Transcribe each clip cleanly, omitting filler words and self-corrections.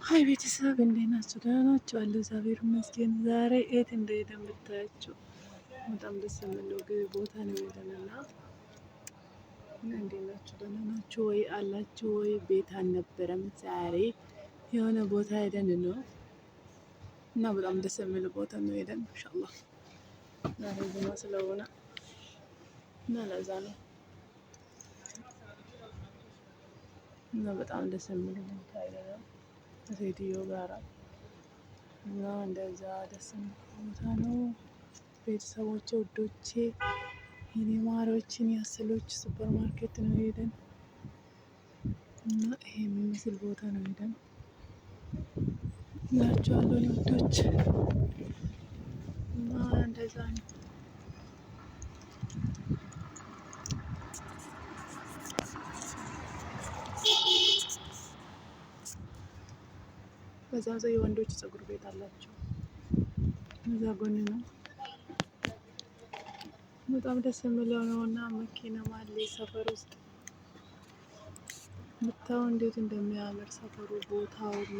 ሀይ ቤተሰብ እንዴት ናችሁ? ደህና ናችሁ? አለ እግዚአብሔር ይመስገን። ዛሬ የት እንደሄደን ብታያችሁ በጣም ደስ የሚለው ቦታ ነው የሄደንና እንዴት ናችሁ? ደህና ናችሁ ወይ? አላችሁ ወይ? ቤት አልነበረም ዛሬ የሆነ ቦታ ሄደን ነው እና በጣም ደስ የሚል ቦታ ነው ሄደን ኢንሻአላህ ዛሬ ጁማ ስለሆነ እና ለዛ ነው እና በጣም ደስ የሚል ቦታ ሄደን ከሴትዮ ጋራ እና እንደዛ ደስ የሚል ቦታ ነው። ቤተሰቦቼ ውዶቼ የኔ ማሪዎችን ያስሎች ሱፐር ማርኬት ነው ሄደን እና ይሄ የሚመስል ቦታ ነው ሄደን እላቸዋለሁ ውዶች እና እንደዛ ነው። በዛ የወንዶች ፀጉር ቤት አላቸው እዛ ጎን ነው። በጣም ደስ የሚለው ነው እና መኪና አለ ሰፈር ውስጥ ብታው እንዴት እንደሚያምር ሰፈሩ ቦታው ሁሉ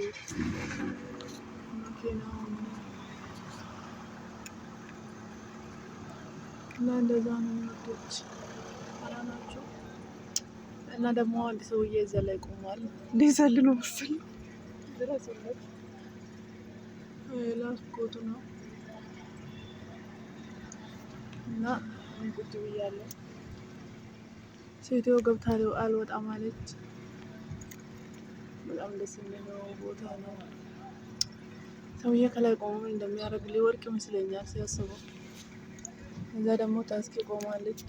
መኪናው እና እንደዛ ነው የሚወዱት አላናቸው እና ደግሞ አንድ ሰውዬ እዛ ላይ ቆሟል። ሊዘል ነው መሰለኝ ድረሱለት ላስኮቱ ነው እና ቁጭ ብያለሁ። ሴትዮ ገብታ አልወጣም አለች። በጣም ደስ የሚለው ቦታ ነው። ሰውዬ ከላይ ቆሞ እንደሚያደርግ ሊወርቅ ይመስለኛል ሲያስበው። እዛ ደግሞ ታስኪ ቆማለች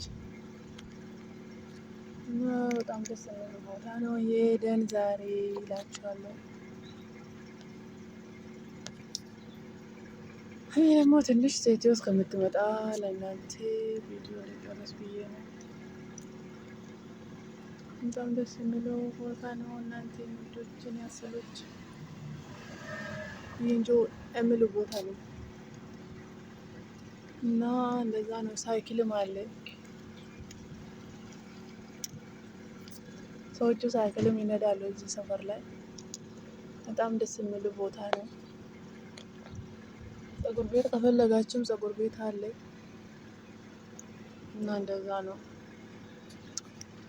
እና በጣም ደስ የሚለው ቦታ ነው የሄደን ዛሬ ይላችኋለሁ። እኔ ደግሞ ትንሽ ሴትዮ እስከምትመጣ ለእናንተ ቪዲዮ ልጨርስ ብዬ ነው። በጣም ደስ የሚለው ቦታ ነው። እናንተ ምርጦችን ያሰሎች ይንጆ የሚል ቦታ ነው እና እንደዛ ነው። ሳይክልም አለ። ሰዎቹ ሳይክልም ይነዳሉ እዚህ ሰፈር ላይ። በጣም ደስ የሚል ቦታ ነው። ፀጉር ቤት ከፈለጋችሁም ፀጉር ቤት አለ እና እንደዛ ነው።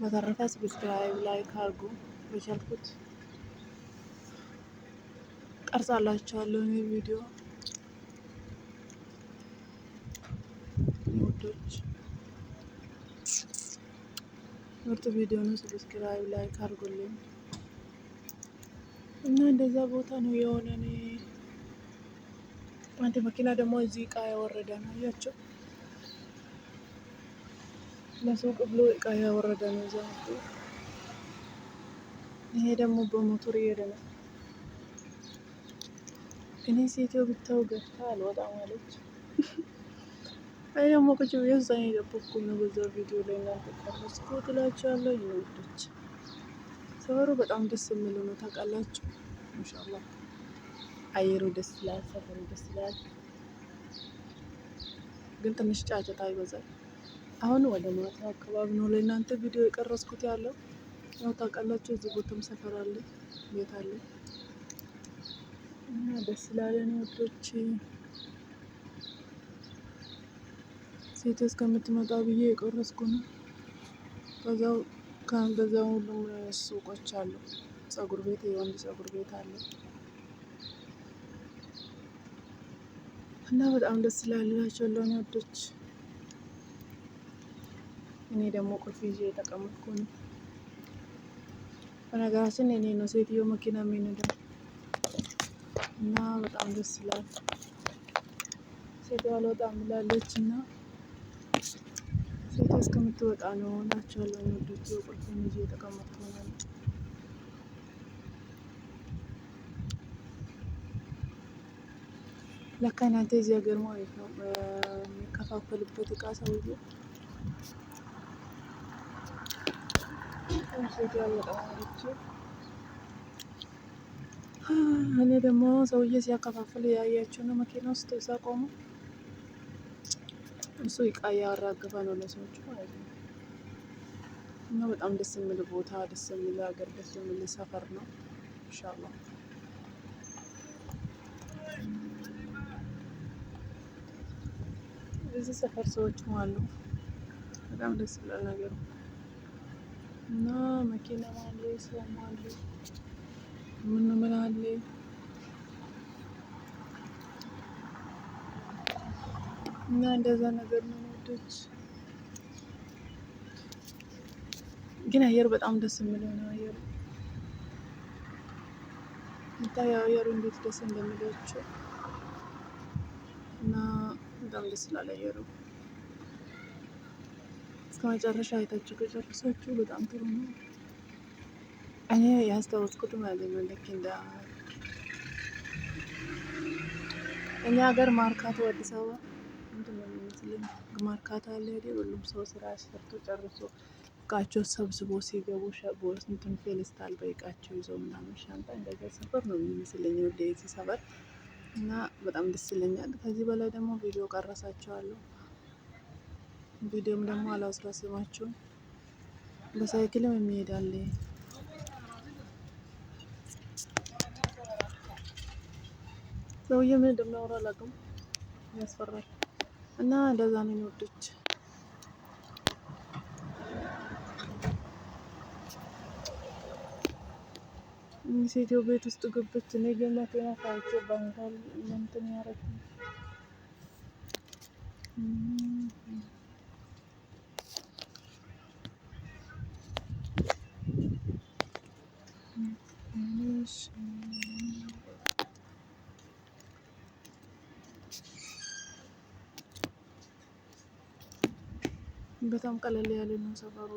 በተረፈ ሰብስክራይብ ላይክ አድርጉ። በቻልኩት ቀርጻላችኋለሁ እኔ ቪዲዮ ውዶች ምርጥ ቪዲዮ ነው። ሰብስክራይብ ላይክ አድርጉልኝ እና እንደዛ ቦታ ነው የሆነ አንድ መኪና ደግሞ እዚህ እቃ ያወረደ ነው አያችሁ። ለሱቅ ብሎ እቃ ያወረደ ነው እዛ። ይሄ ደግሞ በሞተር እየሄደ ነው። እኔ ሴትዮ ብታው ገብታ አልወጣም አለች። አይ ደግሞ ቁጭ ብዬ እዛን እየጠበቅኩ ነው። በዛ ቪዲዮ ላይ እናንተ ቀረጽኩት እላችኋለሁ ውዶች። ሰፈሩ በጣም ደስ የሚል ነው ታውቃላችሁ። ማሻአላህ አየሩ ደስ ይላል፣ ሰፈሩ ደስ ይላል። ግን ትንሽ ጫጫታ ይበዛል። አሁን ወደ ማታ አካባቢ ነው ለእናንተ ቪዲዮ የቀረጽኩት ያለው። ያው ታውቃላችሁ እዚህ ቦታም ሰፈር አለ፣ ቤት አለ እና ደስ ይላል ውዶች። ሴት እስከምትመጣ ብዬ የቀረጽኩ ነው። ከዛው ሁሉም ሱቆች አሉ። ፀጉር ቤት የወንድ ፀጉር ቤት አለ እና በጣም ደስ ይላል እላችኋለሁ ውዶች። እኔ ደግሞ ቁልፍ ይዤ የተቀመጥኩ ነው። በነገራችን እኔ ነው ሴትዮ መኪና የሚነዳው እና በጣም ደስ ይላል። ሴትዮ አልወጣም ብላለች እና ሴትዮ እስከምትወጣ ነው እላችኋለሁ ውዶች። ቁልፍ ይዤ የተቀመጥኩ ነው። ለካ እናንተ እዚህ ሀገር ማለት ነው የሚከፋፈልበት እቃ ሰውዬ ሴትዮ አልወጣም አለች። እኔ ደግሞ ሰውዬ ሲያከፋፍል ያያችሁ ነው። መኪና ውስጥ እዛ ቆሞ እሱ እቃ እያራገፈ ነው ለሰዎቹ ማለት ነው። እና በጣም ደስ የሚል ቦታ፣ ደስ የሚል ሀገር፣ ደስ የሚል ሰፈር ነው ኢንሻአላህ። እዚህ ሰፈር ሰዎችም አሉ። በጣም ደስ ይላል ነገሩ እና መኪናም አለ፣ ሰውም አለ፣ ምን አለ እና እንደዛ ነገር ነው ወዶች። ግን አየሩ በጣም ደስ የሚለው ነው። አየሩ ይታያል። አየሩ እንዴት ደስ እንደሚላቸው እና በጣም ደስ ይላል አየሩ። እስከ መጨረሻ አይታችሁ ከጨረሳችሁ በጣም ጥሩ ነው። እኔ ያስታወስኩት ማለት ነው ልክ እንደ እኛ ሀገር ማርካቶ አዲስ አበባ ምንድን ነው የሚመስለኝ ማርካቶ አለ አይደል? ሁሉም ሰው ስራ ሰርቶ ጨርሶ እቃቸው ሰብስቦ ሲገቡ እንትን ፌስታል በእቃቸው ይዘው ምናምን ሻንጣ እንደዛ ሰፈር ነው የሚመስለኝ ወደ እዚህ ሰፈር እና በጣም ደስ ይለኛል። ከዚህ በላይ ደግሞ ቪዲዮ ቀረሳቸዋለሁ። ቪዲዮም ደግሞ አላስረዝማችሁም። በሳይክልም የሚሄድ አለ። ሰውዬ ምን እንደሚያወራ አላውቅም፣ ያስፈራል። እና እንደዛ ነው የሚወዱት። ሴትዮ ቤት ውስጥ ገባች። እኔ ግን መኪና ካይቼ ባንካል እንትን ያረኩ በጣም ቀለል ያለ ነው ሰፈሩ።